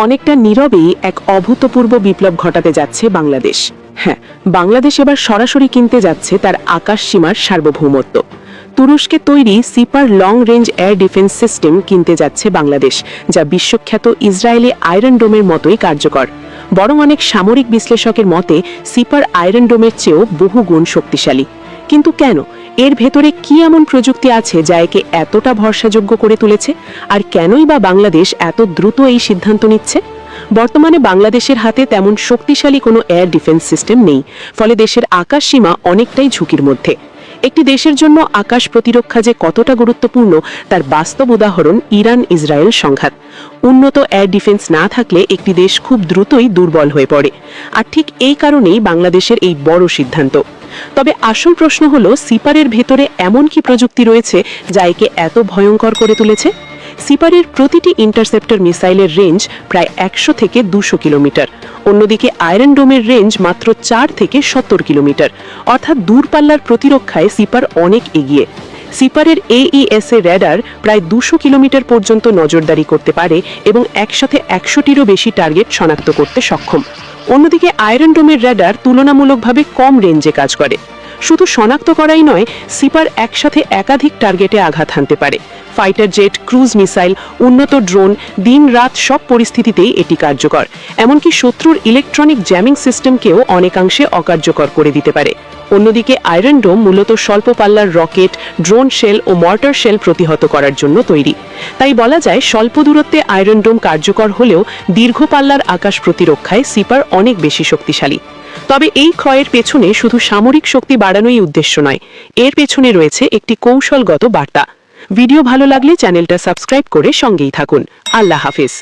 অনেকটা নীরবেই এক অভূতপূর্ব বিপ্লব ঘটাতে যাচ্ছে বাংলাদেশ। হ্যাঁ, বাংলাদেশ এবার সরাসরি কিনতে যাচ্ছে তার আকাশ সীমার সার্বভৌমত্ব। তুরস্কে তৈরি sipper long range air defence system কিনতে যাচ্ছে বাংলাদেশ, যা বিশ্বখ্যাত ইসরায়েলি আয়রন ডোমের মতোই কার্যকর। বরং অনেক সামরিক বিশ্লেষকের মতে সিপার আয়রন ডোমের চেয়েও বহুগুণ শক্তিশালী। কিন্তু কেন? এর ভেতরে কি এমন প্রযুক্তি আছে যা একে এতটা ভরসাযোগ্য করে তুলেছে? আর কেনই বা বাংলাদেশ এত দ্রুত এই সিদ্ধান্ত নিচ্ছে? বর্তমানে বাংলাদেশের হাতে তেমন শক্তিশালী কোনো এয়ার ডিফেন্স সিস্টেম নেই, ফলে দেশের আকাশ সীমা অনেকটাই ঝুঁকির মধ্যে। একটি দেশের জন্য আকাশ প্রতিরক্ষা যে কতটা গুরুত্বপূর্ণ তার বাস্তব উদাহরণ ইরান ইসরায়েল সংঘাত। উন্নত এয়ার ডিফেন্স না থাকলে একটি দেশ খুব দ্রুতই দুর্বল হয়ে পড়ে। আর ঠিক এই কারণেই বাংলাদেশের এই বড় সিদ্ধান্ত। তবে আসল প্রশ্ন হলো, সিপারের ভেতরে এমন কি প্রযুক্তি রয়েছে যা একে এত ভয়ঙ্কর করে তুলেছে? সিপারের প্রতিটি ইন্টারসেপ্টর মিসাইলের রেঞ্জ প্রায় 100 থেকে 200 কিলোমিটার। অন্যদিকে আয়রন ডোমের রেঞ্জ মাত্র 4 থেকে 70 কিলোমিটার। অর্থাৎ দূরপাল্লার প্রতিরক্ষায় সিপার অনেক এগিয়ে। সিপারের AESA র্যাডার প্রায় 200 কিলোমিটার পর্যন্ত নজরদারি করতে পারে এবং একসাথে 100টিরও বেশি টার্গেট শনাক্ত করতে সক্ষম। অন্যদিকে আয়রন ডোমের র্যাডার তুলনামূলকভাবে কম রেঞ্জে কাজ করে। শুধু শনাক্ত করাই নয়, সিপার একসাথে একাধিক টার্গেটে আঘাত হানতে পারে। ফাইটার জেট, ক্রুজ মিসাইল, উন্নত ড্রোন, দিন রাত সব পরিস্থিতিতেই এটি কার্যকর। এমনকি শত্রুর ইলেকট্রনিক জ্যামিং সিস্টেমকেও অনেকাংশে অকার্যকর করে দিতে পারে। অন্যদিকে আয়রন ডোম মূলত স্বল্প পাল্লার রকেট, ড্রোন শেল ও মর্টার শেল প্রতিহত করার জন্য তৈরি। তাই বলা যায়, স্বল্প দূরত্বে আয়রন ডোম কার্যকর হলেও দীর্ঘ পাল্লার আকাশ প্রতিরক্ষায় সিপার অনেক বেশি শক্তিশালী। তবে এই ক্রয়ের পেছনে শুধু সামরিক শক্তি বাড়ানোই উদ্দেশ্য নয়, এর পেছনে রয়েছে একটি কৌশলগত বার্তা। ভিডিও ভালো লাগলে চ্যানেলটা সাবস্ক্রাইব করে সঙ্গেই থাকুন। আল্লাহ হাফেজ।